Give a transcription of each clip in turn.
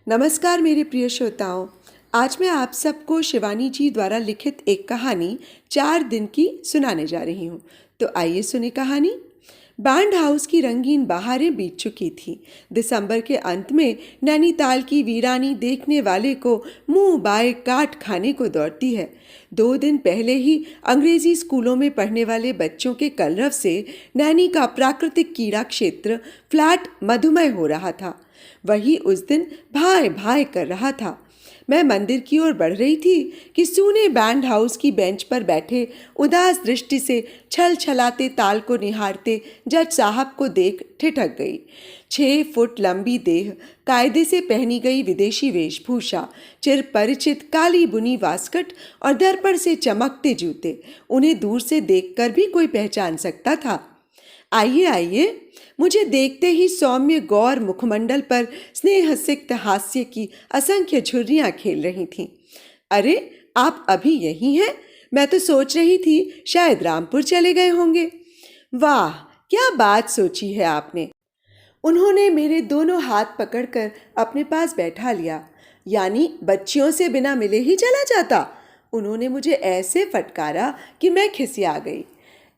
नमस्कार मेरे प्रिय श्रोताओं। आज मैं आप सबको शिवानी जी द्वारा लिखित एक कहानी 4 दिन की सुनाने जा रही हूँ। तो आइए सुने कहानी। बैंड हाउस की रंगीन बहारें बीत चुकी थी। दिसंबर के अंत में नैनीताल की वीरानी देखने वाले को मुंह बाए काट खाने को दौड़ती है। 2 दिन पहले ही अंग्रेजी स्कूलों में पढ़ने वाले बच्चों के कलरव से नैनी का प्राकृतिक कीड़ा क्षेत्र फ्लैट मधुमय हो रहा था। वही उस दिन भाई भाई कर रहा था। मैं मंदिर की ओर बढ़ रही थी कि सूने बैंड हाउस की बेंच पर बैठे उदास दृष्टि से छल छलाते ताल को निहारते जज साहब को देख ठिठक गई। 6 फुट लंबी देह, कायदे से पहनी गई विदेशी वेशभूषा, चिर परिचित काली बुनी वास्कट और दर्पण से चमकते जूते, उन्हें दूर से देखकर भी कोई पहचान सकता था। आइए आइए। मुझे देखते ही सौम्य गौर मुखमंडल पर स्नेह सिक्त हास्य की असंख्य झुर्रियां खेल रही थीं। अरे, आप अभी यहीं हैं? मैं तो सोच रही थी शायद रामपुर चले गए होंगे। वाह, क्या बात सोची है आपने। उन्होंने मेरे दोनों हाथ पकड़कर अपने पास बैठा लिया। यानी बच्चियों से बिना मिले ही चला जाता। उन्होंने मुझे ऐसे फटकारा कि मैं खिसिया गई।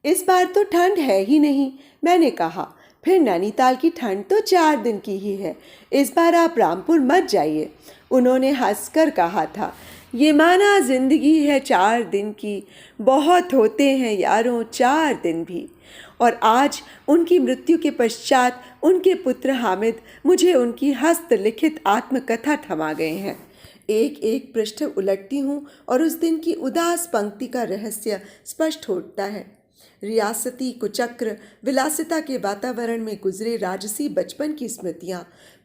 इस बार तो ठंड है ही नहीं, मैंने कहा। फिर नैनीताल की ठंड तो 4 दिन की ही है। इस बार आप रामपुर मत जाइए। उन्होंने हंसकर कहा था, ये माना जिंदगी है 4 दिन की, बहुत होते हैं यारों 4 दिन भी। और आज उनकी मृत्यु के पश्चात उनके पुत्र हामिद मुझे उनकी हस्तलिखित आत्मकथा थमा गए हैं। एक एक पृष्ठ उलटती हूँ और उस दिन की उदास पंक्ति का रहस्य स्पष्ट होता है। रियासती कुचक्र विलासिता के वातावरण में गुजरे राजसी बचपन की स्मृतियाँ,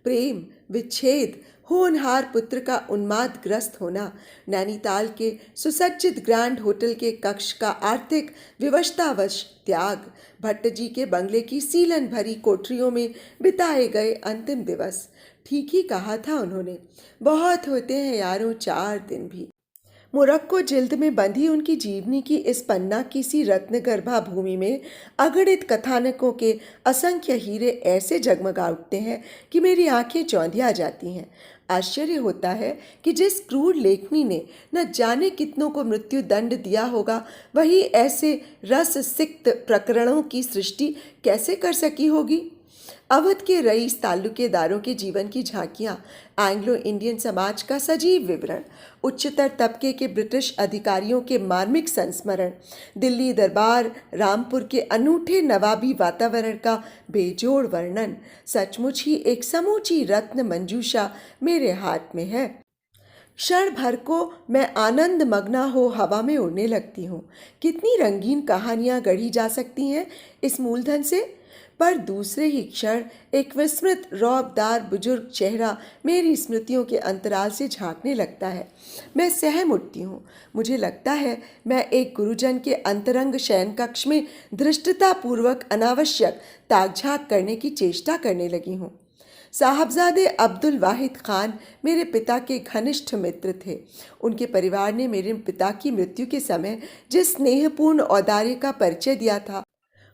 प्रेम, विच्छेद, होनहार पुत्र का उन्मादग्रस्त होना, नैनीताल के सुसज्जित ग्रैंड होटल के कक्ष का आर्थिक विवशतावश त्याग, भट्ट जी के बंगले की सीलन भरी कोठरियों में बिताए गए अंतिम दिवस। ठीक ही कहा था उन्होंने, बहुत होते हैं यारों 4 दिन भी। मोरक्को जिल्द में बंधी उनकी जीवनी की इस पन्ना की सी रत्नगर्भा भूमि में अगणित कथानकों के असंख्य हीरे ऐसे जगमगा उठते हैं कि मेरी आंखें चौंधिया जाती हैं। आश्चर्य होता है कि जिस क्रूर लेखनी ने न जाने कितनों को मृत्यु दंड दिया होगा, वही ऐसे रस सिक्त प्रकरणों की सृष्टि कैसे कर सकी होगी। अवध के रईस ताल्लुकेदारों के जीवन की झांकियां, एंग्लो इंडियन समाज का सजीव विवरण, उच्चतर तबके के ब्रिटिश अधिकारियों के मार्मिक संस्मरण, दिल्ली दरबार रामपुर के अनूठे नवाबी वातावरण का बेजोड़ वर्णन, सचमुच ही एक समूची रत्न मंजूषा मेरे हाथ में है। क्षण भर को मैं आनंद मग्ना हो हवा में उड़ने लगती हूँ। कितनी रंगीन कहानियाँ गढ़ी जा सकती हैं इस मूलधन से। पर दूसरे ही क्षण एक विस्मृत रौबदार बुजुर्ग चेहरा मेरी स्मृतियों के अंतराल से झांकने लगता है। मैं सहम उठती हूँ। मुझे लगता है मैं एक गुरुजन के अंतरंग शयन कक्ष में धृष्टतापूर्वक अनावश्यक ताक-झाँक करने की चेष्टा करने लगी हूँ। साहबजादे अब्दुल वाहिद खान मेरे पिता के घनिष्ठ मित्र थे। उनके परिवार ने मेरे पिता की मृत्यु के समय जिस स्नेहपूर्ण औदार्य का परिचय दिया था,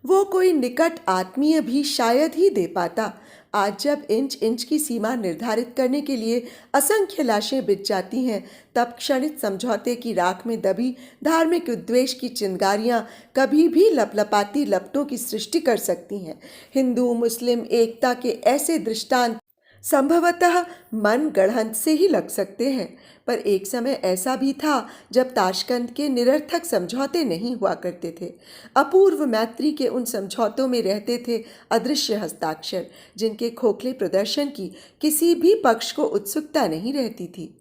वो कोई निकट आत्मीय भी शायद ही दे पाता। आज जब इंच इंच की सीमा निर्धारित करने के लिए असंख्य लाशें बिछ जाती हैं, तब क्षणिक समझौते की राख में दबी धार्मिक उद्वेष की चिंगारियां कभी भी लपलपाती लपटों की सृष्टि कर सकती हैं। हिंदू मुस्लिम एकता के ऐसे दृष्टांत संभवतः मन गढ़ंत से ही लग सकते हैं। पर एक समय ऐसा भी था जब ताशकंद के निरर्थक समझौते नहीं हुआ करते थे। अपूर्व मैत्री के उन समझौतों में रहते थे अदृश्य हस्ताक्षर, जिनके खोखले प्रदर्शन की किसी भी पक्ष को उत्सुकता नहीं रहती थी।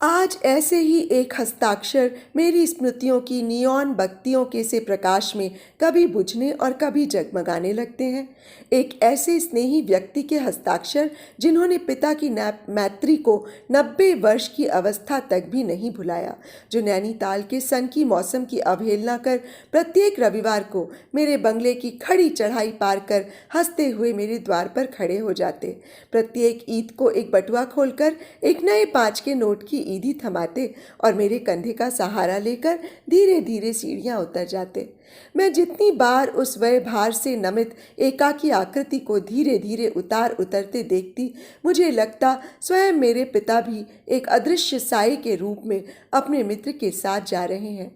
आज ऐसे ही एक हस्ताक्षर मेरी स्मृतियों की नियॉन बत्तियों के से प्रकाश में कभी बुझने और कभी जगमगाने लगते हैं। एक ऐसे स्नेही व्यक्ति के हस्ताक्षर जिन्होंने पिता की मैत्री को 90 वर्ष की अवस्था तक भी नहीं भुलाया, जो नैनीताल के सन की मौसम की अवहेलना कर प्रत्येक रविवार को मेरे बंगले की खड़ी चढ़ाई पार कर हंसते हुए मेरे द्वार पर खड़े हो जाते, प्रत्येक ईद को एक बटुआ खोलकर एक नए 5 के नोट की ईदी थमाते और मेरे कंधे का सहारा लेकर धीरे धीरे सीढ़ियां उतर जाते। मैं जितनी बार उस वह भार से नमित एकाकी आकृति को धीरे धीरे उतरते देखती, मुझे लगता स्वयं मेरे पिता भी एक अदृश्य साए के रूप में अपने मित्र के साथ जा रहे हैं।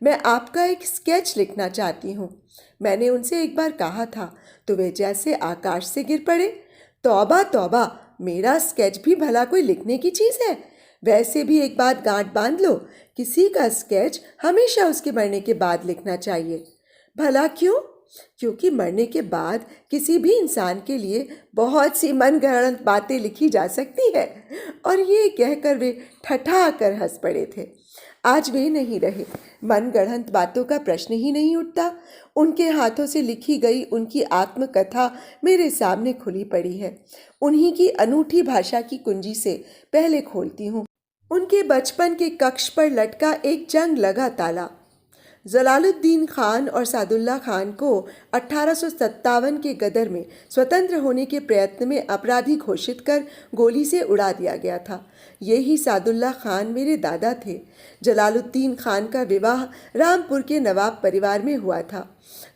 मैं आपका एक स्केच लिखना चाहती हूँ, मैंने उनसे एक बार कहा था, तो वे जैसे आकाश से गिर पड़े। तौबा तौबा, मेरा स्केच भी भला कोई लिखने की चीज़ है? वैसे भी एक बात गांठ बांध लो, किसी का स्केच हमेशा उसके मरने के बाद लिखना चाहिए। भला क्यों? क्योंकि मरने के बाद किसी भी इंसान के लिए बहुत सी मनगढ़ंत बातें लिखी जा सकती है। और ये कहकर वे ठठा कर हंस पड़े थे। आज वे नहीं रहे, मनगढ़ंत बातों का प्रश्न ही नहीं उठता। उनके हाथों से लिखी गई उनकी आत्मकथा मेरे सामने खुली पड़ी है। उन्हीं की अनूठी भाषा की कुंजी से पहले खोलती हूँ। उनके बचपन के कक्ष पर लटका एक जंग लगा ताला। जलालुद्दीन खान और सादुल्ला खान को 1857 के गदर में स्वतंत्र होने के प्रयत्न में अपराधी घोषित कर गोली से उड़ा दिया गया था। यही सादुल्ला खान मेरे दादा थे। जलालुद्दीन खान का विवाह रामपुर के नवाब परिवार में हुआ था।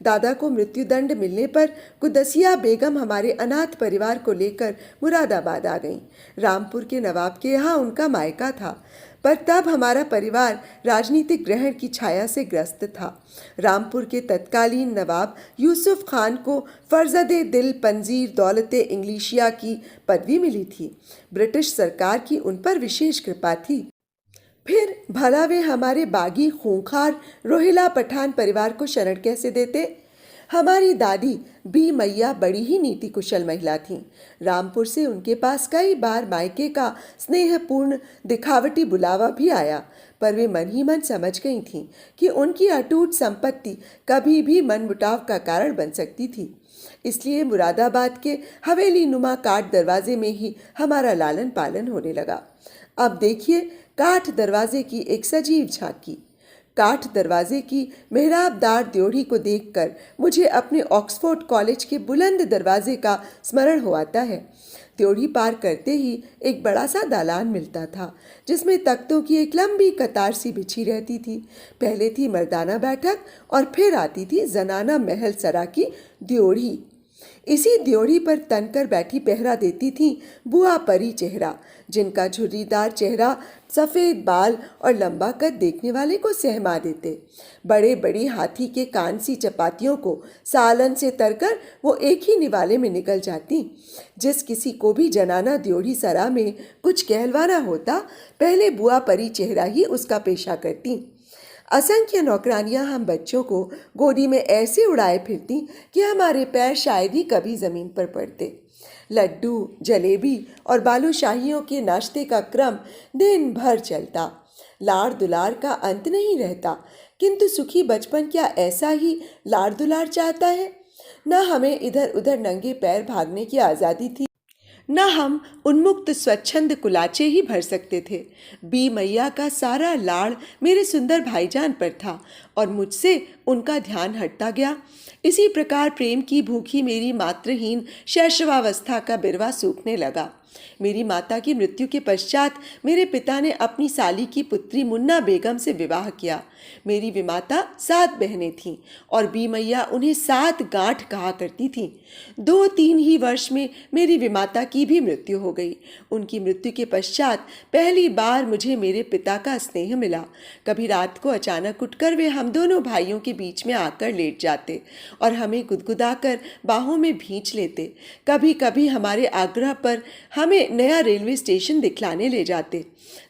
दादा को मृत्युदंड मिलने पर कुदसिया बेगम हमारे अनाथ परिवार को लेकर मुरादाबाद आ गईं। रामपुर के नवाब के यहाँ उनका मायका था, पर तब हमारा परिवार राजनीतिक ग्रहण की छाया से ग्रस्त था। रामपुर के तत्कालीन नवाब यूसुफ खान को फर्जदे दिल पंजीर दौलते इंग्लिशिया की पदवी मिली थी। ब्रिटिश सरकार की उन पर विशेष कृपा थी। फिर भला वे हमारे बागी खूंखार रोहिला पठान परिवार को शरण कैसे देते? हमारी दादी बी मैया बड़ी ही नीति कुशल महिला थीं। रामपुर से उनके पास कई बार मायके का स्नेहपूर्ण दिखावटी बुलावा भी आया, पर वे मन ही मन समझ गई थीं कि उनकी अटूट संपत्ति कभी भी मनमुटाव का कारण बन सकती थी। इसलिए मुरादाबाद के हवेली नुमा काठ दरवाजे में ही हमारा लालन पालन होने लगा। अब देखिए काठ दरवाजे की एक सजीव झांकी। काठ दरवाजे की मेहराबदार द्योढ़ी को देखकर मुझे अपने ऑक्सफोर्ड कॉलेज के बुलंद दरवाजे का स्मरण हो आता है। द्योढ़ी पार करते ही एक बड़ा सा दालान मिलता था, जिसमें तख्तों की एक लंबी कतार सी बिछी रहती थी। पहले थी मर्दाना बैठक और फिर आती थी जनाना महल सरा की द्योढ़ी। इसी द्योढ़ी पर तनकर बैठी पहरा देती थी बुआ परी चेहरा, जिनका झुर्रीदार चेहरा, सफ़ेद बाल और लंबा कद देखने वाले को सहमा देते। बड़े बड़ी हाथी के कान सी चपातियों को सालन से तरकर वो एक ही निवाले में निकल जाती। जिस किसी को भी जनाना द्योढ़ी सरा में कुछ कहलवाना होता, पहले बुआ परी चेहरा ही उसका पेशा करती। असंख्य नौकरानियां हम बच्चों को गोदी में ऐसे उड़ाए फिरती कि हमारे पैर शायद ही कभी ज़मीन पर पड़ते। लड्डू, जलेबी और बालूशाहियों के नाश्ते का क्रम दिन भर चलता। लाड़ दुलार का अंत नहीं रहता, किंतु सुखी बचपन क्या ऐसा ही लाड़ दुलार चाहता है? न हमें इधर उधर नंगे पैर भागने की आज़ादी थी, न हम उन्मुक्त स्वच्छंद कुलाचे ही भर सकते थे। बी मैया का सारा लाड़ मेरे सुंदर भाईजान पर था और मुझसे उनका ध्यान हटता गया। इसी प्रकार प्रेम की भूखी मेरी मातृहीन शैशवावस्था का बिरवा सूखने लगा। मेरी माता की मृत्यु के पश्चात मेरे पिता ने अपनी साली की पुत्री मुन्ना बेगम से विवाह किया। मेरी विमाता 7 बहनें थीं और बी मैया उन्हें 7 गांठ कहा करती थीं। 2-3 ही वर्ष में मेरी विमाता की भी मृत्यु हो गई। उनकी मृत्यु के पश्चात पहली बार मुझे मेरे पिता का स्नेह मिला। कभी रात को अचानक उठकर वे हम दोनों भाइयों के बीच में आकर लेट जाते और हमें गुदगुदाकर बाहों में भींच लेते। कभी कभी हमारे आग्रह पर हमें नया रेलवे स्टेशन दिखलाने ले जाते।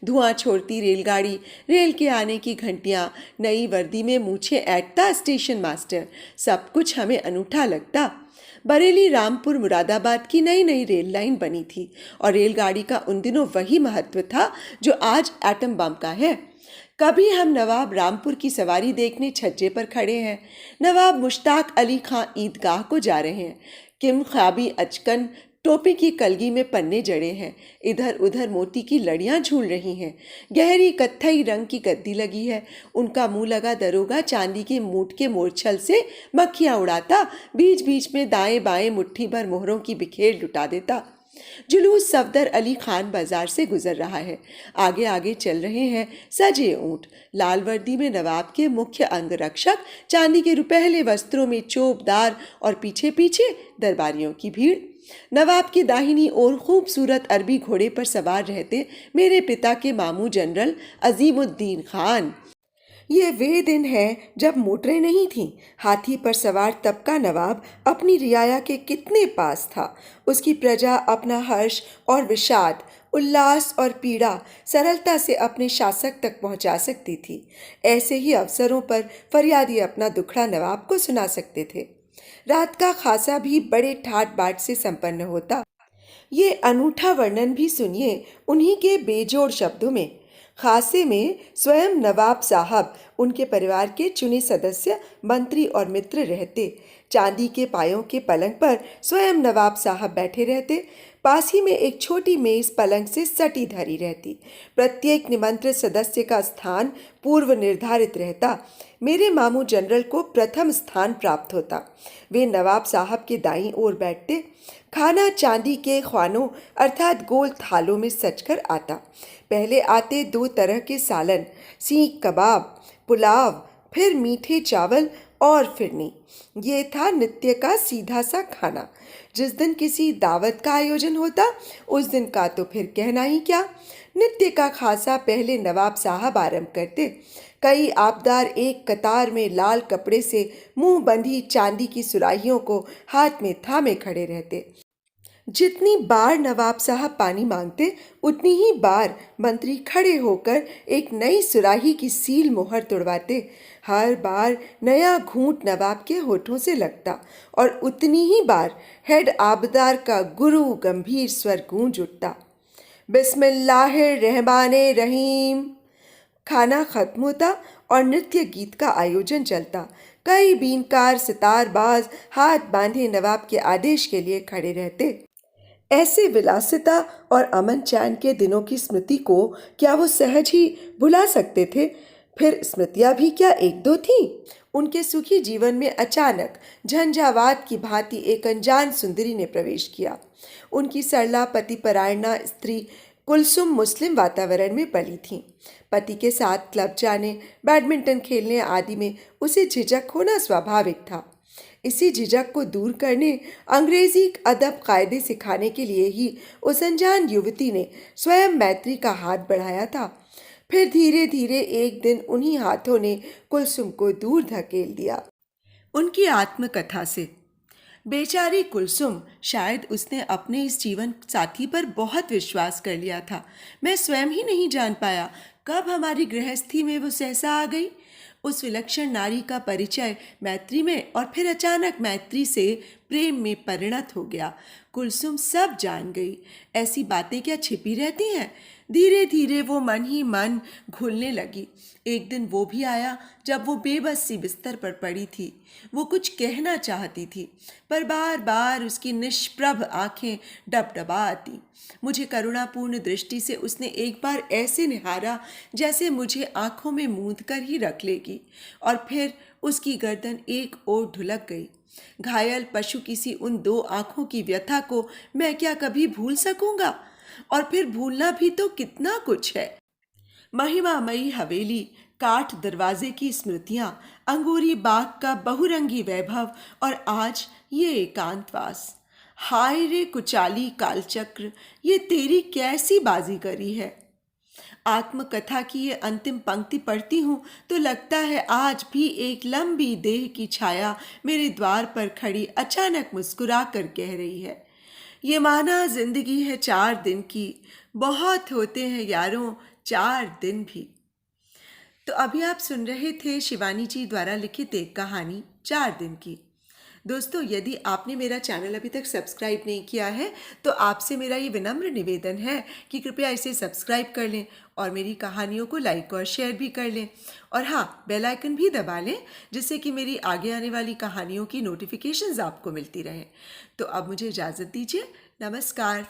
धुआं छोड़ती रेलगाड़ी, रेल के आने की घंटियां, नई वर्दी में मूछें ऐंठता स्टेशन मास्टर, सब कुछ हमें अनूठा लगता। बरेली रामपुर मुरादाबाद की नई नई रेल लाइन बनी थी और रेलगाड़ी का उन दिनों वही महत्व था जो आज एटम बम का है। कभी हम नवाब रामपुर की सवारी देखने छज्जे पर खड़े हैं, नवाब मुश्ताक अली खां ईदगाह को जा रहे हैं, किम ख्याबी अचकन टोपी की कलगी में पन्ने जड़े हैं, इधर उधर मोती की लड़ियां झूल रही हैं, गहरी कत्थई रंग की गद्दी लगी है, उनका मुंह लगा दरोगा चांदी के मूठ के मोरछल से मक्खियां उड़ाता, बीच बीच में दाएं बाएं मुट्ठी भर मोहरों की बिखेर लुटा देता। जुलूस सफदर अली खान बाजार से गुजर रहा है। आगे आगे चल रहे हैं सजे ऊंट। लाल वर्दी में नवाब के मुख्य अंगरक्षक, चांदी के रुपहले वस्त्रों में चोपदार और पीछे पीछे दरबारियों की भीड़। नवाब की दाहिनी ओर खूबसूरत अरबी घोड़े पर सवार रहते मेरे पिता के मामू जनरल अजीमुद्दीन खान। ये वे दिन हैं जब मोटरें नहीं थीं। हाथी पर सवार तब का नवाब अपनी रियाया के कितने पास था। उसकी प्रजा अपना हर्ष और विषाद, उल्लास और पीड़ा सरलता से अपने शासक तक पहुंचा सकती थी। ऐसे ही अवसरों पर फरियादी अपना दुखड़ा नवाब को सुना सकते थे। रात का खासा भी बड़े ठाट बाट से संपन्न होता। ये अनूठा वर्णन भी सुनिए उन्हीं के बेजोड़ शब्दों में। खासे में स्वयं नवाब साहब, उनके परिवार के चुने सदस्य, मंत्री और मित्र रहते। चांदी के पायों के पलंग पर स्वयं नवाब साहब बैठे रहते। पास ही में एक छोटी मेज पलंग से सटी धरी रहती। प्रत्येक निमंत्रित सदस्य का स्थान पूर्व निर्धारित रहता। मेरे मामू जनरल को प्रथम स्थान प्राप्त होता। वे नवाब साहब के दाईं ओर बैठते। खाना चांदी के ख्वानों अर्थात गोल थालों में सजकर आता। पहले आते 2 तरह के सालन, सीख कबाब, पुलाव, फिर मीठे चावल और फिरनी। ये था नित्य का सीधा सा खाना। जिस दिन किसी दावत का आयोजन होता उस दिन का तो फिर कहना ही क्या। नित्य का खासा पहले नवाब साहब आरंभ करते। कई आबदार एक कतार में लाल कपड़े से मुंह बंधी चांदी की सुराहियों को हाथ में थामे खड़े रहते। जितनी बार नवाब साहब पानी मांगते उतनी ही बार मंत्री खड़े होकर एक नई सुराही की सील मोहर तुड़वाते। हर बार नया घूंट नवाब के होठों से लगता और उतनी ही बार हेड आबदार का गुरु गंभीर स्वर गूंज उठता, बिस्मिल्लाहिर रहमानिर रहीम। खाना खत्म होता और नृत्य गीत का आयोजन चलता। कई बीनकार सितारबाज हाथ बांधे नवाब के आदेश के लिए खड़े रहते। ऐसे विलासिता और अमन चैन के दिनों की स्मृति को क्या वो सहज ही भुला सकते थे? फिर स्मृतियां भी क्या एक दो थीं? उनके सुखी जीवन में अचानक झंझावात की भांति एक अनजान सुंदरी ने प्रवेश किया। उनकी सरला पतिपरायणा स्त्री कुलसुम मुस्लिम वातावरण में पली थी। पति के साथ क्लब जाने, बैडमिंटन खेलने आदि में उसे झिझक होना स्वाभाविक था। इसी झिझक को दूर करने, अंग्रेजी अदब कायदे सिखाने के लिए ही उस अनजान युवती ने स्वयं मैत्री का हाथ बढ़ाया था। फिर धीरे धीरे एक दिन उन्हीं हाथों ने कुलसुम को दूर धकेल दिया। उनकी आत्मकथा से। बेचारी कुलसुम, शायद उसने अपने इस जीवन साथी पर बहुत विश्वास कर लिया था। मैं स्वयं ही नहीं जान पाया कब हमारी गृहस्थी में वो सहसा आ गई। उस विलक्षण नारी का परिचय मैत्री में और फिर अचानक मैत्री से प्रेम में परिणत हो गया। कुलसुम सब जान गई। ऐसी बातें क्या छिपी रहती हैं? धीरे धीरे वो मन ही मन घुलने लगी। एक दिन वो भी आया जब वो बेबस सी बिस्तर पर पड़ी थी। वो कुछ कहना चाहती थी पर बार बार उसकी निष्प्रभ आंखें डबडबा आती। मुझे करुणापूर्ण दृष्टि से उसने एक बार ऐसे निहारा जैसे मुझे आंखों में मूंद कर ही रख लेगी, और फिर उसकी गर्दन एक ओर ढुलक गई। घायल पशु किसी उन 2 आंखों की व्यथा को मैं क्या कभी भूल सकूंगा? और फिर भूलना भी तो कितना कुछ है। महिमामयी हवेली, काठ दरवाजे की स्मृतियां, अंगूरी बाग का बहुरंगी वैभव और आज ये एकांतवास। हाय रे कुचाली कालचक्र, ये तेरी कैसी बाजीगरी है। आत्मकथा की ये अंतिम पंक्ति पढ़ती हूँ तो लगता है आज भी एक लंबी देह की छाया मेरे द्वार पर खड़ी अचानक मुस्कुरा कर कह रही है, ये माना जिंदगी है 4 दिन की, बहुत होते हैं यारों 4 दिन भी। तो अभी आप सुन रहे थे शिवानी जी द्वारा लिखित एक कहानी 4 दिन की। दोस्तों, यदि आपने मेरा चैनल अभी तक सब्सक्राइब नहीं किया है तो आपसे मेरा ये विनम्र निवेदन है कि कृपया इसे सब्सक्राइब कर लें और मेरी कहानियों को लाइक और शेयर भी कर लें। और हाँ, बेल आइकन भी दबा लें जिससे कि मेरी आगे आने वाली कहानियों की नोटिफिकेशंस आपको मिलती रहें। तो अब मुझे इजाज़त दीजिए। नमस्कार।